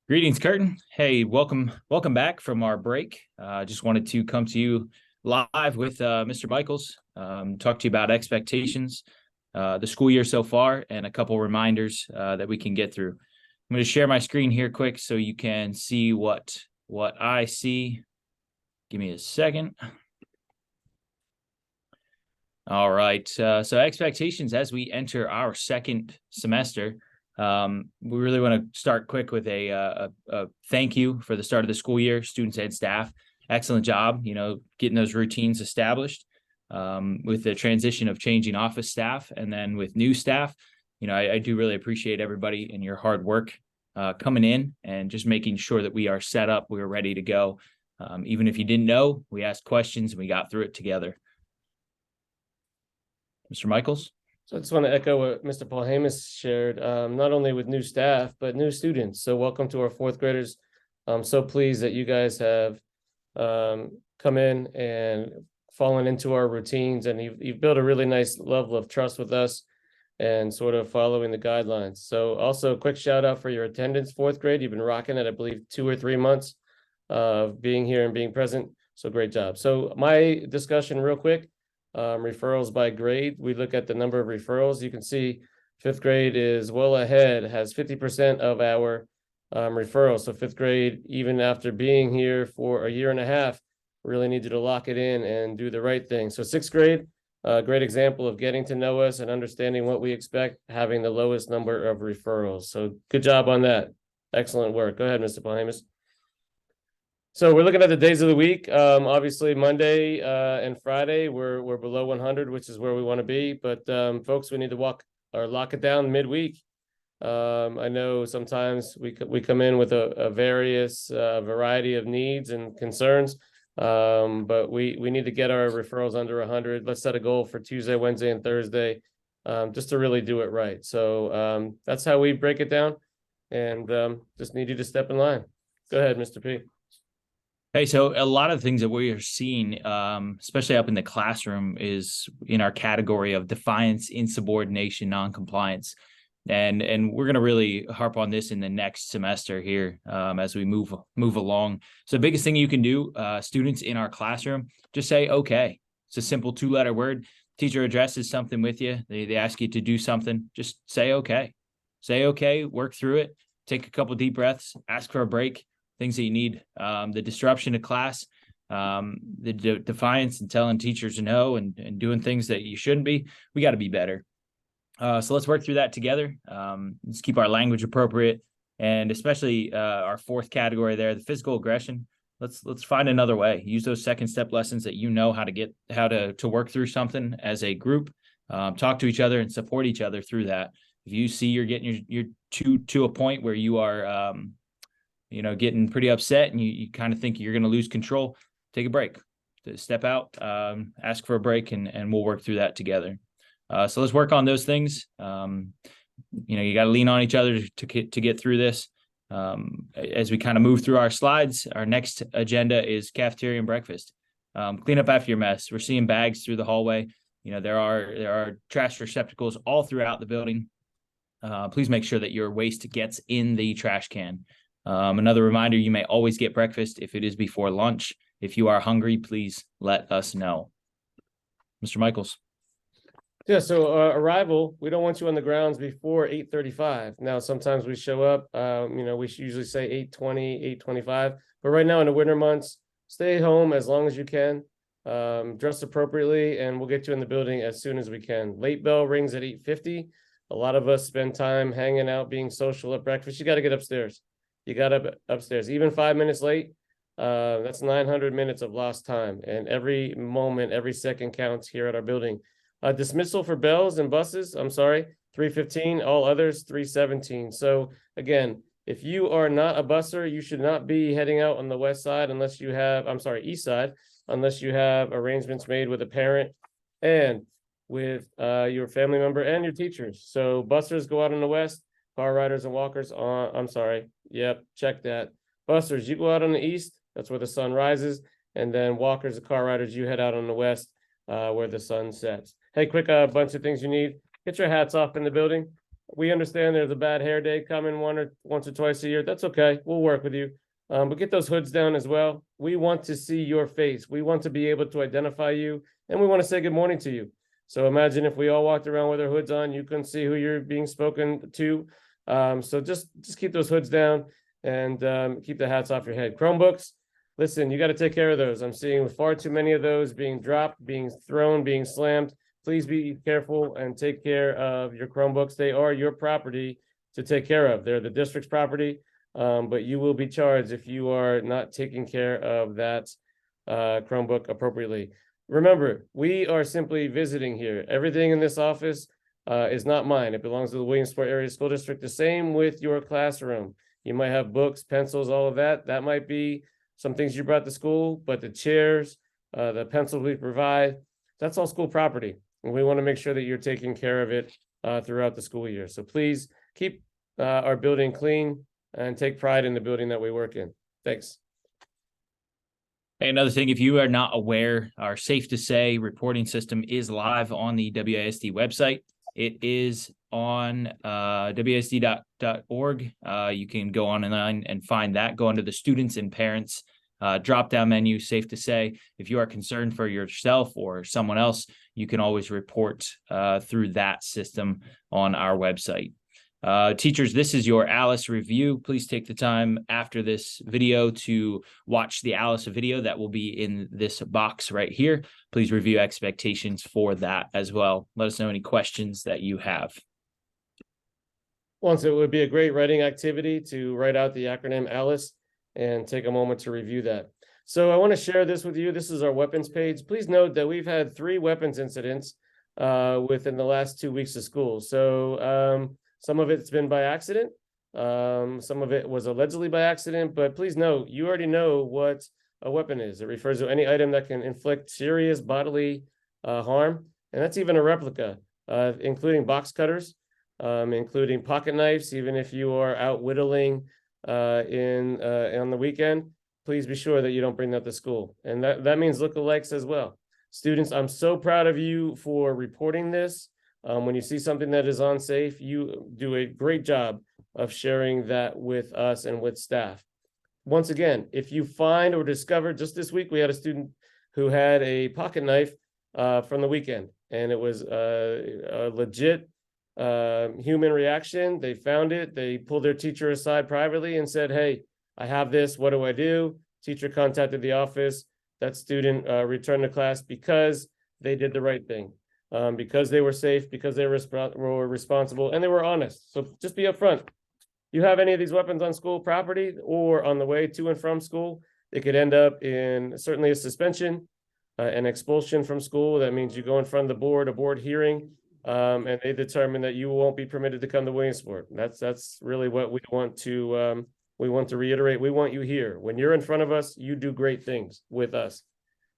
Greetings, Curtin. Hey, welcome back from our break. Just wanted to come to you live with Mr. Michaels, talk to you about expectations, the school year so far, and a couple reminders that we can get through. I'm going to share my screen here quick so you can see what I see. Give me a second. All right. So expectations as we enter our second semester. We really want to start quick with a thank you for the start of the school year, students and staff. Excellent job, getting those routines established with the transition of changing office staff and then with new staff. I do really appreciate everybody and your hard work coming in and just making sure that we are set up, we are ready to go. Even if you didn't know, we asked questions and we got through it together. Mr. Michaels? So I just want to echo what Mr. Paul Hamus shared, not only with new staff, but new students. So welcome to our fourth graders. I'm so pleased that you guys have come in and fallen into our routines, and you've built a really nice level of trust with us and sort of following the guidelines. So also a quick shout out for your attendance, fourth grade. You've been rocking it, I believe, 2 or 3 months of being here and being present. So great job. So my discussion real quick. Referrals by grade. We look at the number of referrals. You can see fifth grade is well ahead, has 50% of our referrals. So fifth grade, even after being here for a year and a half, really needed to lock it in and do the right thing. So sixth grade, a great example of getting to know us and understanding what we expect, having the lowest number of referrals. So good job on that. Excellent work. Go ahead, Mr. Paul. So we're looking at the days of the week. Obviously Monday and Friday we're below 100, which is where we want to be. But folks, we need to lock it down midweek. I know sometimes we come in with a various variety of needs and concerns, but we need to get our referrals under 100. Let's set a goal for Tuesday, Wednesday, and Thursday, just to really do it right. So that's how we break it down, and just need you to step in line. Go ahead, Mr. P. Hey, so a lot of things that we are seeing, especially up in the classroom, is in our category of defiance, insubordination, noncompliance. And we're going to really harp on this in the next semester here as we move along. So the biggest thing you can do, students in our classroom, just say, okay. It's a simple 2-letter word. Teacher addresses something with you. They ask you to do something. Just say, okay. Say, okay, work through it. Take a couple deep breaths, ask for a break. Things that you need, the disruption to class, the defiance and telling teachers no and doing things that you shouldn't be. We got to be better. So let's work through that together. Let's keep our language appropriate, and especially our fourth category there, the physical aggression. Let's find another way. Use those second step lessons that you know how to work through something as a group. Talk to each other and support each other through that. If you see you're getting your to a point where you are getting pretty upset and you kind of think you're going to lose control, take a break, step out, ask for a break, and we'll work through that together. So let's work on those things. You got to lean on each other to get through this. As we kind of move through our slides, our next agenda is cafeteria and breakfast. Clean up after your mess. We're seeing bags through the hallway. There are trash receptacles all throughout the building. Please make sure that your waste gets in the trash can. Another reminder, you may always get breakfast if it is before lunch. If you are hungry, please let us know. Mr. Michaels. Yeah, so arrival, we don't want you on the grounds before 8:35. Now, sometimes we show up, we usually say 8:20, 8:25. But right now in the winter months, stay home as long as you can, dress appropriately, and we'll get you in the building as soon as we can. Late bell rings at 8:50. A lot of us spend time hanging out, being social at breakfast. You got to get upstairs. You got up upstairs, even 5 minutes late. That's 900 minutes of lost time. And every moment, every second counts here at our building. Dismissal for bells and buses, 3:15, all others, 3:17. So again, if you are not a busser, you should not be heading out on the west side east side, unless you have arrangements made with a parent and with your family member and your teachers. So bussers go out on the west. Car riders and walkers Yep, check that. Busters, you go out on the east, that's where the sun rises. And then walkers and car riders, you head out on the west, where the sun sets. Hey, quick bunch of things you need. Get your hats off in the building. We understand there's a bad hair day coming once or twice a year. That's okay. We'll work with you. But get those hoods down as well. We want to see your face. We want to be able to identify you, and we want to say good morning to you. So imagine if we all walked around with our hoods on, you couldn't see who you're being spoken to. So just keep those hoods down and keep the hats off your head. Chromebooks, listen, you got to take care of those. I'm seeing far too many of those being dropped, being thrown, being slammed. Please be careful and take care of your Chromebooks. They are your property to take care of. They're the district's property, but you will be charged if you are not taking care of that Chromebook appropriately. Remember, we are simply visiting here. Everything in this office is not mine. It belongs to the Williamsport Area School District. The same with your classroom. You might have books, pencils, all of that. That might be some things you brought to school, but the chairs, the pencils we provide, that's all school property. And we want to make sure that you're taking care of it throughout the school year. So please keep our building clean and take pride in the building that we work in. Thanks. Hey, another thing, if you are not aware, our Safe to Say reporting system is live on the WISD website. It is on WISD.org. You can go online and find that. Go under the students and parents drop-down menu, Safe to Say. If you are concerned for yourself or someone else, you can always report through that system on our website. Teachers, this is your ALICE review. Please take the time after this video to watch the ALICE video that will be in this box right here. Please review expectations for that as well. Let us know any questions that you have. Once, it would be a great writing activity to write out the acronym ALICE and take a moment to review that. So I want to share this with you. This is our weapons page. Please note that we've had 3 weapons incidents within the last 2 weeks of school. So some of it's been by accident. Some of it was allegedly by accident, but please note, you already know what a weapon is. It refers to any item that can inflict serious bodily harm, and that's even a replica, including box cutters, including pocket knives. Even if you are out whittling on the weekend, please be sure that you don't bring that to school. And that means lookalikes as well. Students, I'm so proud of you for reporting this. When you see something that is unsafe, you do a great job of sharing that with us and with staff. Once again, if you find or discover, just this week, we had a student who had a pocket knife from the weekend, and it was a legit human reaction. They found it. They pulled their teacher aside privately and said, "Hey, I have this. What do I do?" Teacher contacted the office. That student returned to class because they did the right thing. Because they were safe, because they were responsible, and they were honest. So just be upfront. You have any of these weapons on school property or on the way to and from school, it could end up in certainly a suspension, an expulsion from school. That means you go in front of the board, a board hearing, and they determine that you won't be permitted to come to Williamsport. That's really what we want to reiterate. We want you here. When you're in front of us, you do great things with us.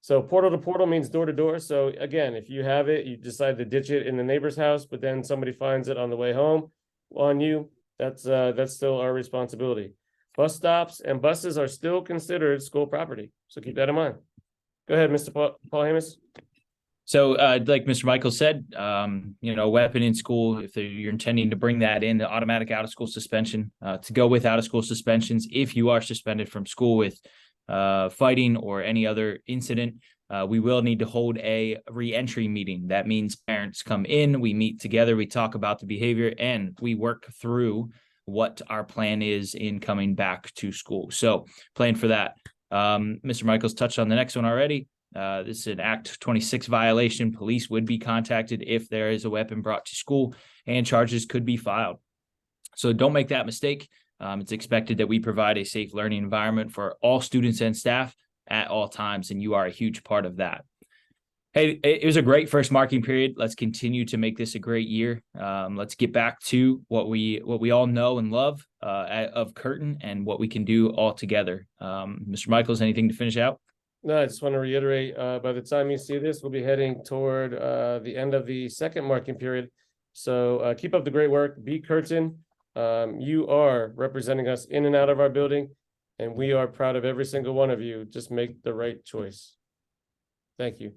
So portal to portal means door to door. So again, if you have it, you decide to ditch it in the neighbor's house, but then somebody finds it on the way home on you, that's still our responsibility. Bus stops and buses are still considered school property. So keep that in mind. Go ahead, Mr. Paul Hamas. So like Mr. Michael said, a weapon in school, if you're intending to bring that in, the automatic out of school suspension, to go with out of school suspensions, if you are suspended from school with fighting or any other incident, we will need to hold a re-entry meeting. That means parents come in, we meet together, we talk about the behavior, and we work through what our plan is in coming back to school. So plan for that. Mr. Michaels touched on the next one already. This is an Act 26 violation. Police would be contacted if there is a weapon brought to school, and charges could be filed. So don't make that mistake. It's expected that we provide a safe learning environment for all students and staff at all times, and you are a huge part of that. Hey, it was a great first marking period. Let's continue to make this a great year. Let's get back to what we all know and love of Curtin and what we can do all together. Mr. Michaels, anything to finish out? No, I just want to reiterate, by the time you see this, we'll be heading toward the end of the second marking period. So keep up the great work. Be Curtin. You are representing us in and out of our building, and we are proud of every single one of you. Just make the right choice. Thank you.